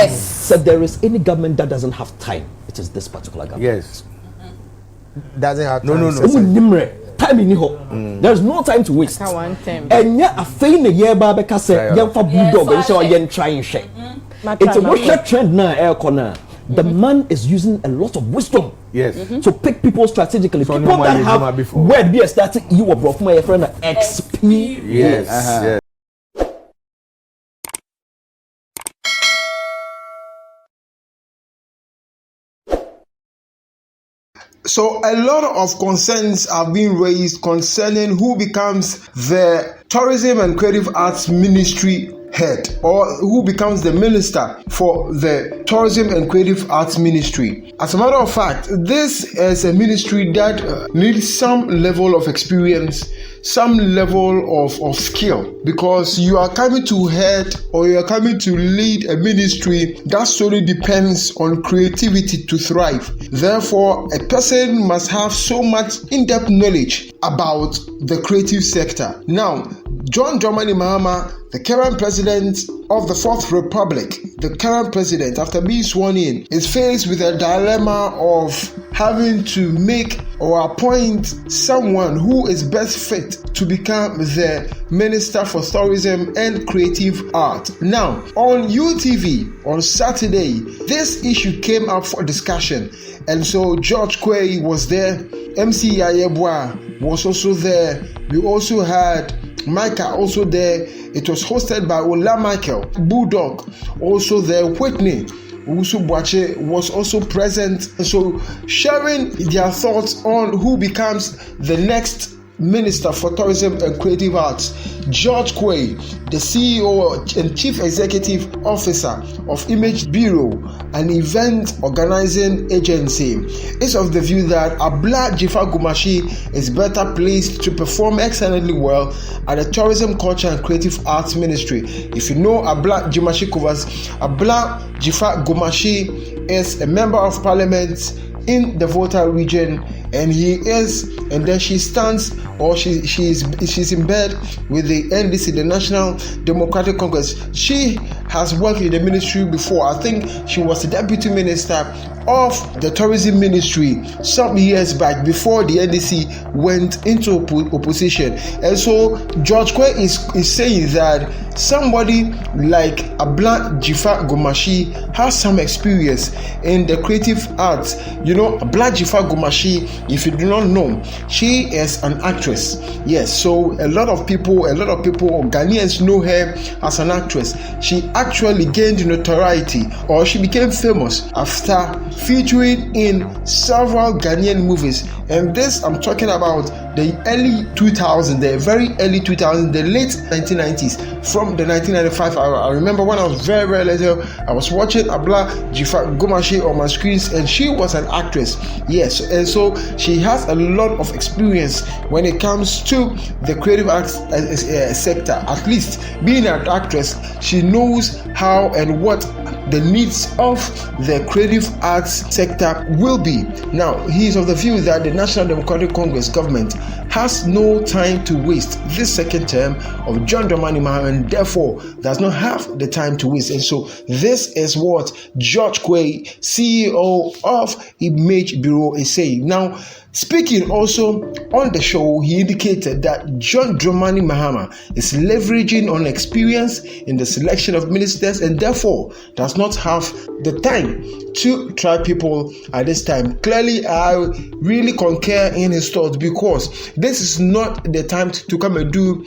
Yes. So there is any government that doesn't have time, it is this particular government. Yes. Doesn't have time. No. Time in here. There's no time to waste. And yeah, a thing a year back because young for bulldog and so yen trying shit. It's a worship trend now, air corner. The man is using a lot of wisdom. Yes. To pick people strategically. So people that have where be a starting you were brought my friend XP. Yes. Yes. So a lot of concerns are being raised concerning who becomes the Tourism and Creative Arts Ministry head, or who becomes the minister for the Tourism and Creative Arts Ministry. As a matter of fact, this is a ministry that needs some level of experience, some level of skill, because you are coming to head or you are coming to lead a ministry that solely depends on creativity to thrive. Therefore, a person must have so much in-depth knowledge about the creative sector. Now, John Dramani Mahama, the current president of the Fourth Republic, the current president, after being sworn in, is faced with a dilemma of having to make or appoint someone who is best fit to become the Minister for Tourism and Creative Art. Now, on UTV on Saturday, this issue came up for discussion, and so George Quay was there, MC Yayebwa was also there, we also had Micah also there. It was hosted by Ola Michael, Bulldog also there, Whitney Usu Boache was also present, so sharing their thoughts on who becomes the next Minister for Tourism and Creative Arts. George Quay, the CEO and Chief Executive Officer of Image Bureau, an event organizing agency, is of the view that Abla Jifa Gumashi is better placed to perform excellently well at the Tourism, Culture and Creative Arts Ministry. If you know Abla Jimashi Kovas, Abla Jifa Gumashi is a member of Parliament in the Volta region, and she stands, or she's in bed with the NDC, the National Democratic Congress. She has worked in the ministry before. I think she was the deputy minister of the tourism ministry some years back before the NDC went into opposition. And so George Quay is saying that somebody like Abla Jifa Gumashi has some experience in the creative arts. You know, Abla Jifa Gumashi, if you do not know, she is an actress. Yes, so a lot of people, Ghanaians know her as an actress. She actually gained notoriety, or she became famous after featuring in several Ghanaian movies. And this, I'm talking about the early 2000s, the very early 2000s, the late 1990s, from the 1995. I remember when I was very, very little, I was watching Abla Jifa Gumashi on my screens, and she was an actress. Yes, and so she has a lot of experience when it comes to the creative arts sector. At least being an actress, she knows how and what the needs of the creative arts sector will be. Now, he is of the view that the National Democratic Congress government has no time to waste this second term of John Dramani Mahama, and therefore does not have the time to waste. And so this is what George Quay, CEO of Image Bureau, is saying. Now, speaking also on the show, he indicated that John Dramani Mahama is leveraging on experience in the selection of ministers, and therefore does not have the time to try people at this time. Clearly, I really concur in his thoughts, because this is not the time to come and do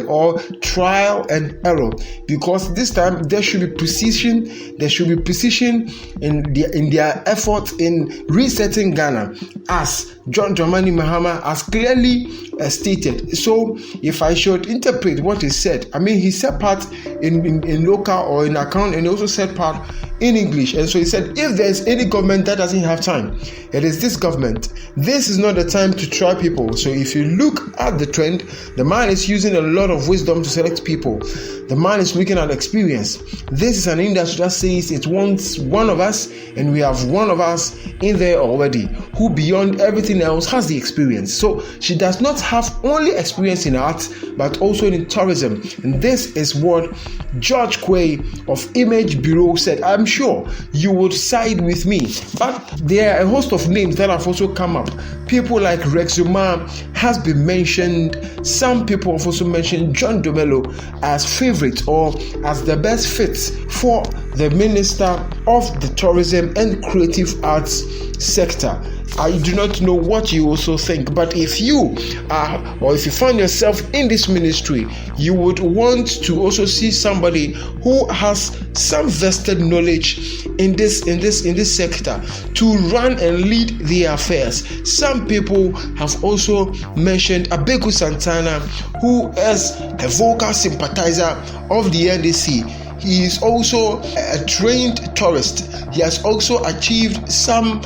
or trial and error, because this time there should be precision. There should be precision in their effort in resetting Ghana, as John Dramani Mahama has clearly stated. So if I should interpret what he said, I mean, he said part in local or in account, and he also said part in English. And so he said, if there's any government that doesn't have time, it is this government. This is not the time to try people. So if you look at the trend, the man is using a lot of wisdom to select people. The man is looking at experience. This is an industry that says it wants one of us, and we have one of us in there already, who beyond everything everything else, has the experience. So she does not have only experience in art, but also in tourism. And this is what George Quay of Image Bureau said. I'm sure you would side with me, but there are a host of names that have also come up. People like Rexuma has been mentioned. Some people have also mentioned John Domelo as favorite or as the best fit for the Minister of the Tourism and Creative Arts sector. I do not know what you also think, but if you are, or if you find yourself in this ministry, you would want to also see somebody who has some vested knowledge in this sector to run and lead the affairs. Some people have also mentioned Abeku Santana, who is a vocal sympathizer of the NDC. He is also a trained tourist. He has also achieved some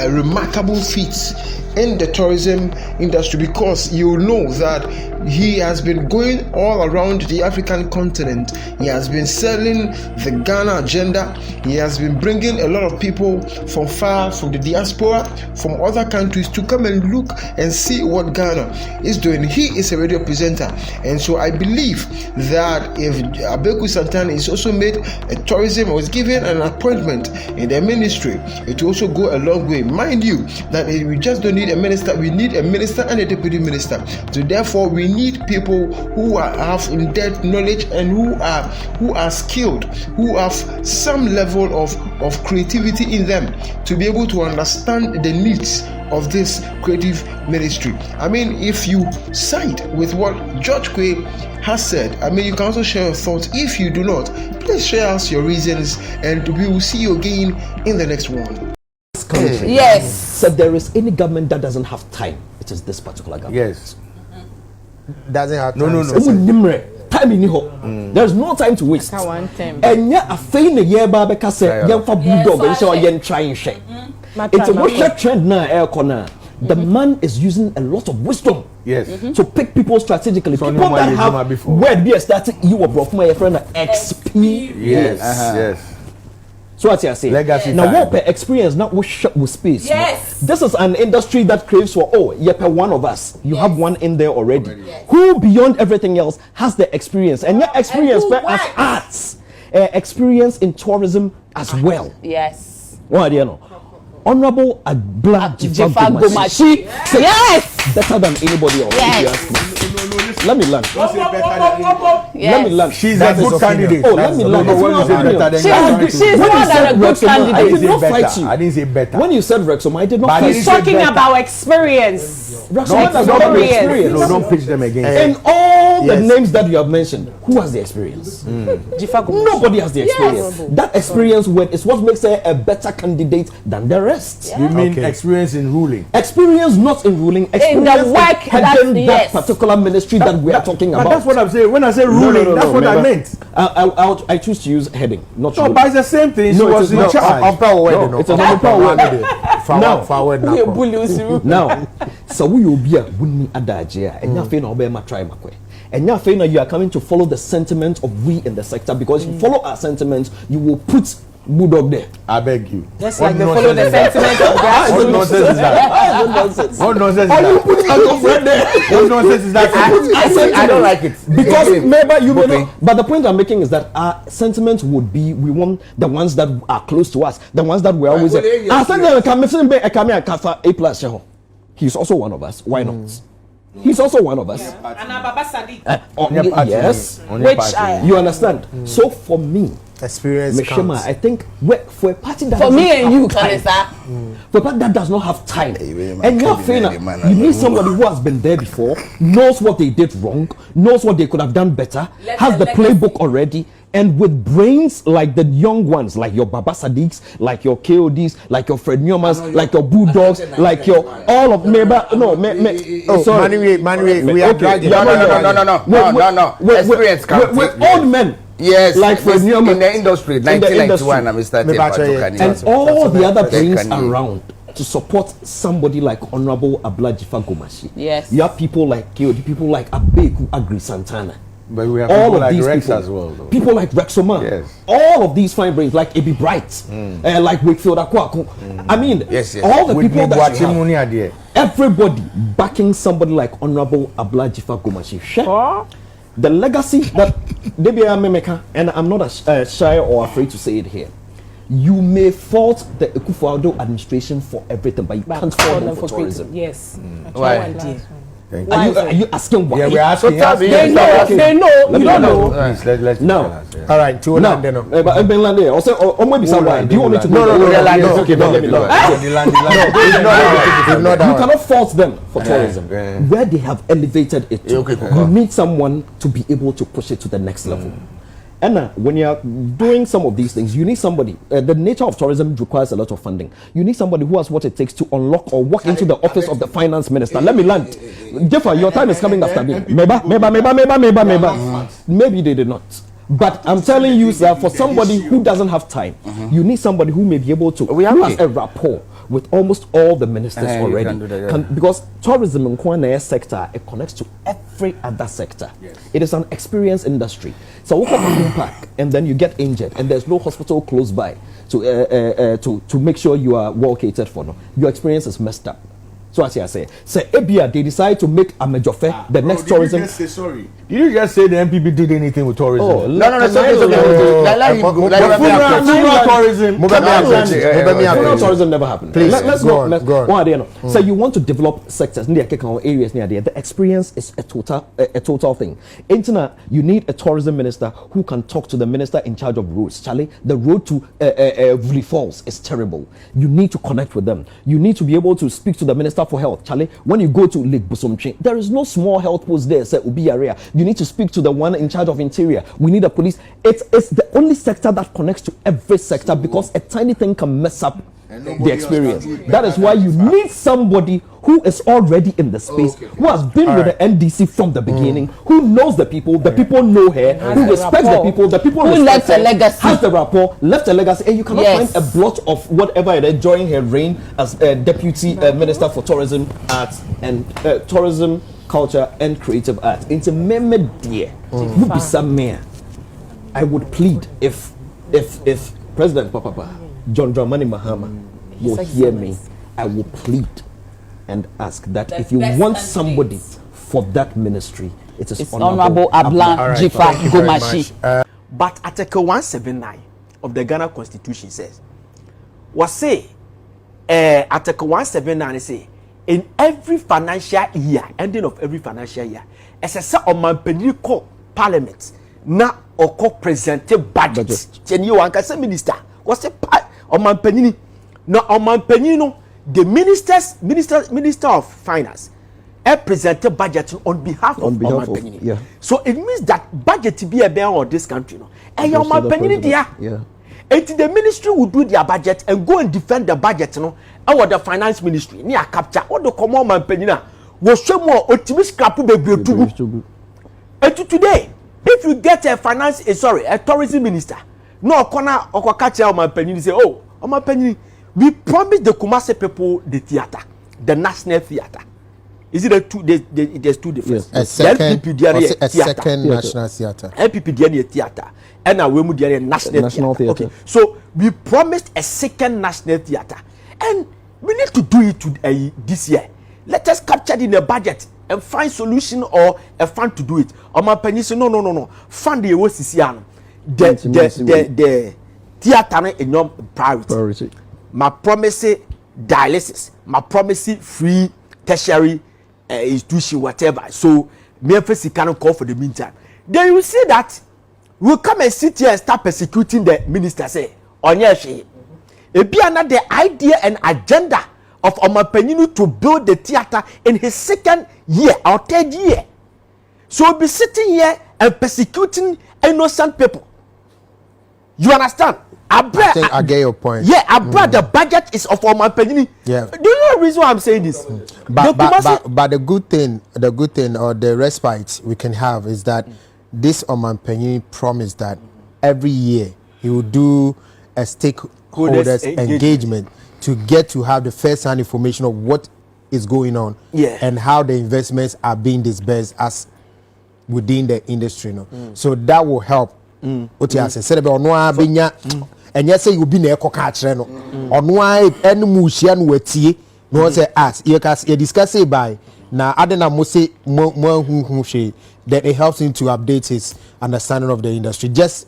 remarkable feats in the tourism industry, because you know that he has been going all around the African continent. He has been selling the Ghana agenda. He has been bringing a lot of people from the diaspora, from other countries to come and look and see what Ghana is doing. He is a radio presenter, and so I believe that if Abeku Santana is also made a tourism or is given an appointment in the ministry, it will also go a long way. Mind you, that we just don't need a minister, we need a minister and a deputy minister. So therefore we need people who have in-depth knowledge and who are skilled, who have some level of creativity in them to be able to understand the needs of this creative ministry. I mean, if you side with what George Quay has said, I mean, you can also share your thoughts. If you do not, please share us your reasons, and we will see you again in the next one. Country. Yes. So there is any government that doesn't have time, it is this particular government. Yes. Doesn't have time. No. Time in here. There's no time to waste. And yeah, a fain a year barbeca said, young for bulldog and so yen trying shake. It's a worship trend now, air corner. The man is using a lot of wisdom. Yes. To pick people strategically. So people that have word be started, you were brought my friend XP. Yes. Yes. So what I say? Legacy now, time. what per experience, not what shop with space. Yes. This is an industry that craves for, per one of us. You have one in there already. Yes. Who beyond everything else has the experience? And your experience as arts, experience in tourism as well. Yes. What do you know? Honorable Abla Jifagomashi. Yes. Better than anybody else. Yes. If you ask me. Let me learn. Yes. Let me learn. She's a good candidate. Oh, let me learn. She's more than a good candidate. I did not fight you. I didn't say better. When you said Rexum, I did not fight you. He's talking about experience. Rexum has got the experience. No, don't pitch them again. And all the names that you have mentioned, who has the experience? Nobody has the experience. Yes. That experience is what makes her a better candidate than the rest. Yeah. You mean experience in ruling? Experience not in ruling, experience in the work heading that particular ministry that we are talking about. But that's what I'm saying. When I say ruling, that's what I meant. I choose to use heading, not no, ruling. but it's the same thing. She was in charge. It's a power. Now, so we will be a winning adagea, and nothing Obama try makwe. And now, you are coming to follow the sentiment of we in the sector, because if you follow our sentiments, you will put Bulldog there. I beg you. Just like they follow the sentiment of grassroots. What nonsense is that? What nonsense? What nonsense is that? You put your friend there. What nonsense is that? I don't like it. Because maybe you may not. But the point I'm making is that our sentiment would be, we want the ones that are close to us, the ones that we're always there. He's also one of us. Why not? He's also one of us. Yes. Which you understand? So for me, experience counts. I think for a party that for me and you, for a party that does not have time, and you need somebody who has been there before, knows what they did wrong, knows what they could have done better, has the playbook already, and with brains like the young ones, like your Baba Sadiqs, like your KODs, like your Fred Newmans, like your Bulldogs, like your all of Manuel, we are dragging. No. Experience counts. With old men. Yes, like Fred Newman in the industry, 1991, I'm starting and all the other brains around to support somebody like Honorable Abla Jifagomashi. Yes. You have people like KOD, people like Abeku Agri Santana. But we have all people of like these Rex people, as well, though. people like Rexoma, Yes. all of these fine brains like Ebi Bright, like Wakefield Akwaku. I mean, Yes, yes. all the people that you have, have. everybody backing somebody like Honorable Ablajifa Gomashi. The legacy that Debia Memeka, and I'm not shy or afraid to say it here. You may fault the Akufo-Addo administration for everything, but you can't fault them for tourism. Yes. Why? Are you asking why? Yeah, we're asking. So They know. They know. You don't know. Please, let's No. tell us, yeah. All right, to No, land then. but Ben Lande, also, or maybe someone. Do you want me to? No, Okay, no, let me know. Ignore You that one. cannot fault them for tourism. yeah. Where they have elevated it to, Okay, you need someone to be able to push it to the next level. And when you are doing some of these things, you need somebody. The nature of tourism requires a lot of funding. You need somebody who has what it takes to unlock or walk into the office of the finance minister. Let me land. Jeffa, your time is coming after me. Maybe they did not. But I'm telling you, sir, for somebody who doesn't have time, you need somebody who may be able to, who has a rapport with almost all the ministers already. Can do that, yeah. Because tourism in Kwana sector, it connects to every other sector. Yes. It is an experience industry. So walk up a park and then you get injured and there's no hospital close by to make sure you are well catered for. No, your experience is messed up. So as I say Ebia, they decide to make a major fair the next tourism. Did you just say the MPP did anything with tourism? Oh, No, it's okay. Let him go. Funeral tourism. Funeral tourism never happened. Please, Let's go on. So you want to develop sectors near areas near there. The experience is a total thing. Interna, you need a tourism minister who can talk to the minister in charge of roads. Charlie, the road to Valley Falls is terrible. You need to connect with them. You need to be able to speak to the minister for health. Charlie, when you go to Lake Busomchi, there is no small health post there. Say Ubi area. You need to speak to the one in charge of interior. We need a police. It's the only sector that connects to every sector because a tiny thing can mess up the experience. That is why you need somebody who is already in the space, who has been with the NDC from the beginning, who knows the people know her, who respects the people who left a legacy, has the rapport, left a legacy, and you cannot find a blot of whatever it is during her reign as deputy minister for tourism, arts, and tourism, culture, and creative arts. It's a meme dear. I would plead if President Papa John Dramani Mahama will hear me, I will plead and ask that if you want somebody for that ministry, it is Honorable Ablajifa Gomashi. But Article 179 of the Ghana Constitution says, Article 179 say, in every financial year, ending of every financial year, as a set of man parliament, na oko presented budget. Chenye wankasa minister, what's a on man penini? No, on man penino, the minister of finance, presented budget on behalf of man penini. Yeah. So it means that budget to be a bear on this country, no. And your man penini dia. Yeah. And the ministry will do their budget and go and defend the budget, no. Or the finance ministry near capture all the common man penina was show more optimistic scrap to. And today, if you get a tourism minister, no corner or catch our man penini say, oh, my penny, we promised the Kumasi people the theater, the National Theater. Is it there's two differences? Yes. A second national theater. MPP theater and a women national theater. Okay, so we promised a second national theater, and we need to do it this year. Let us capture it in the budget and find solution or a fund to do it. Or my penny say no. Fund the OCCN. The theater in your priority. My promise dialysis. My promise free tertiary institution whatever. So me emphasis cannot call for the meantime. Then you see that we'll come and sit here and start persecuting the minister. Say on your shit. It be another idea and agenda of Omapeninu to build the theater in his second year or third year. So we'll be sitting here and persecuting innocent people. You understand? I think I get your point. Yeah, the budget is of Omapeninu. Yeah. Do you know the reason why I'm saying this? But the good thing or the respite we can have is that this Omapeninu promised that every year he will do a stakeholders engagement to get to have the first-hand information of what is going on and how the investments are being disbursed as within the industry, no. So that will help. What you say? Said about no abinya, and yes, you be near catcher, no. Or no, any musician will see. No, say as you discuss it by now. Adena must say more who she that it helps him to update his understanding of the industry. Just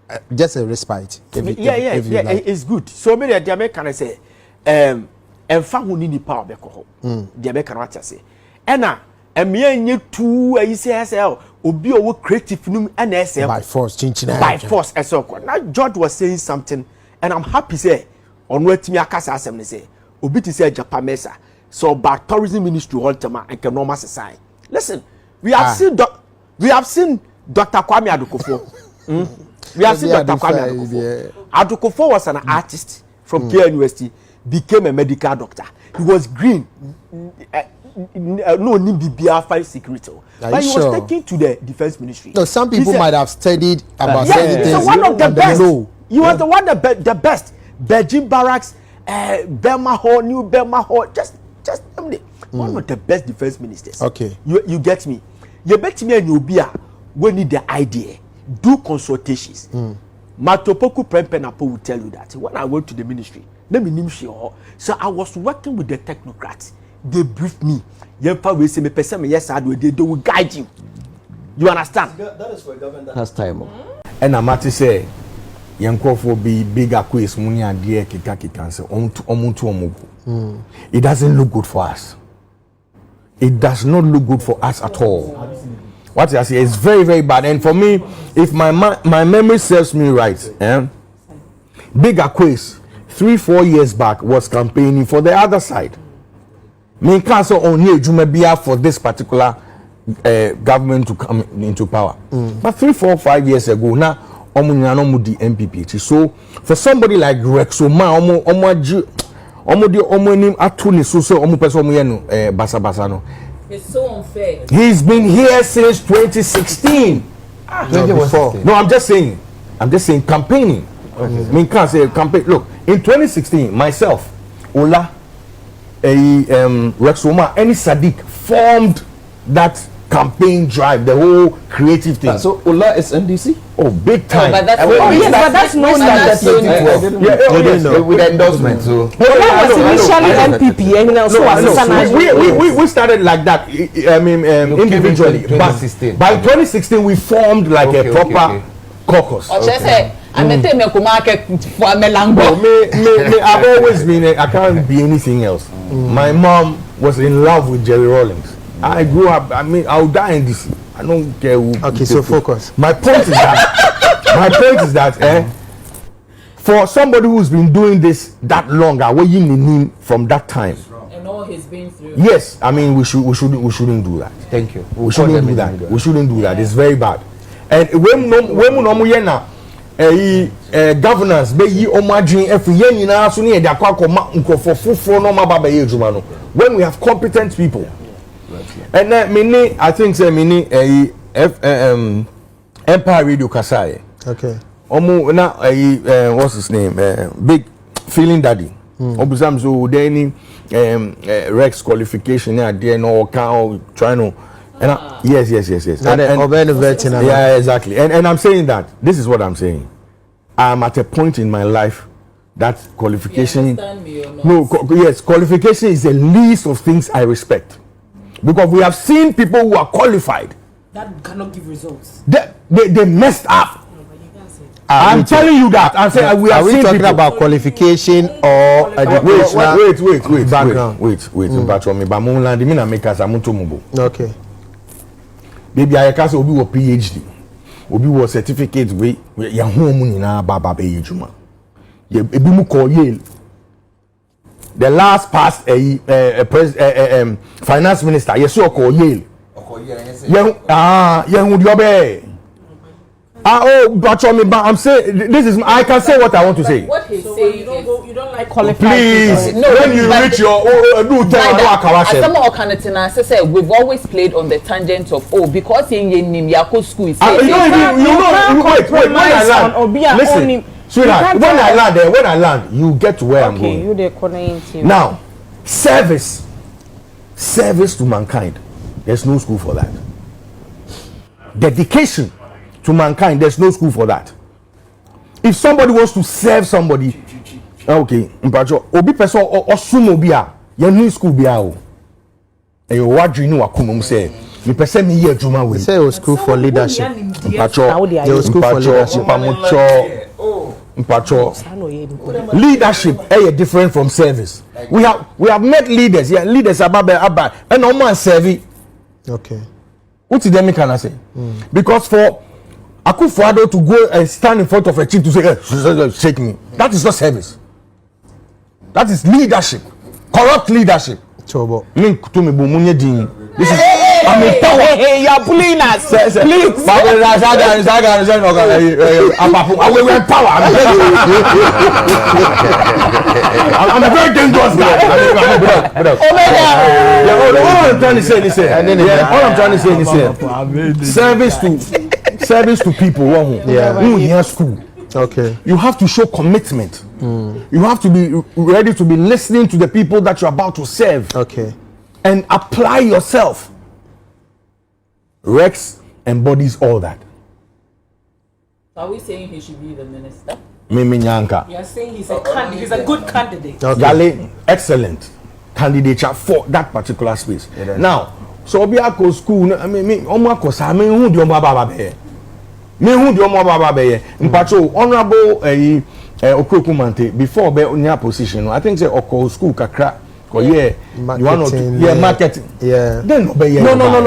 a respite. It's good. So many the American say, and found who need power back home. The American what say, Anna, and me and you two, I say SL, will be over creative and SL by force, by force. As so now, George was saying something, and I'm happy say on what me akasa assembly say, Obi to say Japan Mesa, so about tourism ministry ultima and can normal society. Listen, we have seen Dr. Kwame Adukofo. We have seen Dr. Kwame Adukofo. Adukofo was an artist from KU University, became a medical doctor. He was green. No BBR 5 security. But he was taken to the defense ministry. No, some people might have studied about certain things. So one of the best. He was the one the best. Beijing Barracks, Belma Hall, New Belma Hall, just one of the best defense ministers. Okay. You get me? You bet me and you be we need the idea. Do consultations. Matopoku Prempenapo will tell you that when I went to the ministry, so I was working with the technocrats. They briefed me. They will guide you. You understand? That is for government has time. And Amati say, Yankofo be bigger quiz, money and dear Kikaki cancer. It doesn't look good for us. It does not look good for us at all. What I say is very, very bad. And for me, if my memory serves me right, Bigger quiz 3-4 years back was campaigning for the other side. Me council only Jumabia for this particular government to come into power. But 3, 4, 5 years ago, now Omunyano the MPP. So for somebody like Rexoma, It's so unfair. He's been here since 2016. No, I'm just saying campaigning. Me can't say campaign. Look, in 2016, myself, Ola, Rexoma, any Sadiq formed that campaign drive, the whole creative thing. So Ola is NDC? Oh, big time. But that's no with endorsement. So Ola was initially MPP and also we started like that. I mean, individually. But by 2016, we formed like a proper caucus. I've always been. I can't be anything else. My mom was in love with Jerry Rawlings. I grew up. I mean, I'll die in this. I don't care who. Okay, so focus. My point is that. For somebody who's been doing this that long, away from that time. And all he's been through. Yes, I mean we shouldn't do that. Thank you. We shouldn't do that. We shouldn't do that. It's very bad. And when governance be yi omagin efu ye nyina so ne de akwa nkofofofo no mababa ye ejuma no when we have competent people. And I think say Empire Radio Kasai. Okay. What's his name? Big Feeling Daddy. Obusam so there any Rex qualification there no can trying to yes. Yeah, exactly. And I'm saying that this is what I'm saying. I'm at a point in my life that qualification. Qualification is the least of things I respect. Because we have seen people who are qualified that cannot give results. They messed up. I'm telling you that. I'm saying we are talking about qualification or wait background. Wait. Okay. Baby, I can't say Obi was PhD. Obi was certificate we ya home nyina baba be ejuma. Ye ebi mu call Yale. The last past finance minister, yes, you call Yale. But I'm saying this is. I can say what I want to say. What he's saying you don't like qualified. Please, when you reach your we've always played on the tangent of because in Yako school. Wait. When I land, listen, sweetheart. When I land, you get to where I'm going. Now, service to mankind. There's no school for that. dedication to mankind, there's no school for that. If somebody wants to serve somebody, okay, mpacho obi person osum obi a ye new school bia o. E yo wadri ni wakunum say me person me ye adwuma we. Say o school for leadership. Mpacho your school for leadership. Mpacho leadership is different from service. We have met leaders, yeah, leaders abba and no man serving. Okay. What did them can I say? Because for Akufo-Addo to go and stand in front of a chief to say, hey, shake me, that is not service. That is leadership, corrupt leadership. Chobo. Link to me, Bumunye Dini. This is I'm in power. Hey, you're pulling us. Please. We're in power. I'm a very dangerous guy. All I'm trying to say is service to people. Yeah. School. Okay. You have to show commitment. You have to be ready to be listening to the people that you're about to serve. Okay. And apply yourself. Rex embodies all that. Are we saying he should be the minister? Mimi Nyanka. You're saying he's a candidate. He's a good candidate. Okay. Yale, excellent candidature for that particular space. Yeah, now, so Obiako school, I mean, Omako sa, me who do baba be. Me who do baba be. Mpacho honorable Okrokumante before be on your position. I think say Oko school kakra. Yeah, marketing, marketing. Yeah. Then no,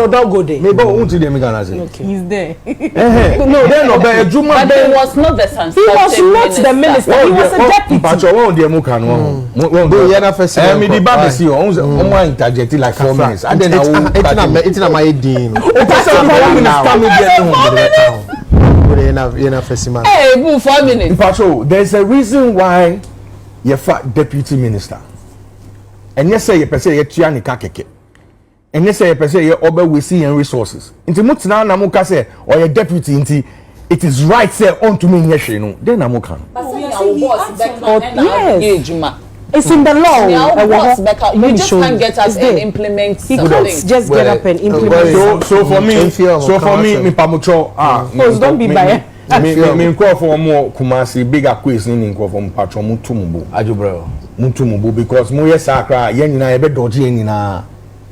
don't go there. Maybe won't them gonna say. Okay. He's there. No, then no, but he was not the son. He was not the minister. He was a deputy. Pacho, one dey mu kan one. Me the baby see on interject like 4 minutes. I then it's not my dean. Hey, 4 minutes. Pacho, there's a reason why you're deputy minister. And yes, say you per se you tua ni ka keke. And yes, say you per se you obe we see and resources. Inti mutina na muka say or your deputy inti it is right say on to me nyehwe no. Then na muka. Yes. It's in the law. You just can't get up and implement something. You can't just get up and implement. So for me, me pamucho don't be biased. Me call for more Kumasi bigger quiz in from Patro Mutumbu. Ajubro. Mutumbu because mo yes akra yen nyina ebe doje nyina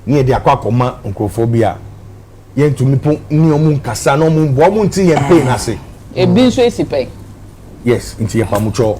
ne de akwa koma nkrofobia yen tumi po ni omu nkasa no mu bo mu nti yen pain ase e bi nso esi pain yes nti ye pamucho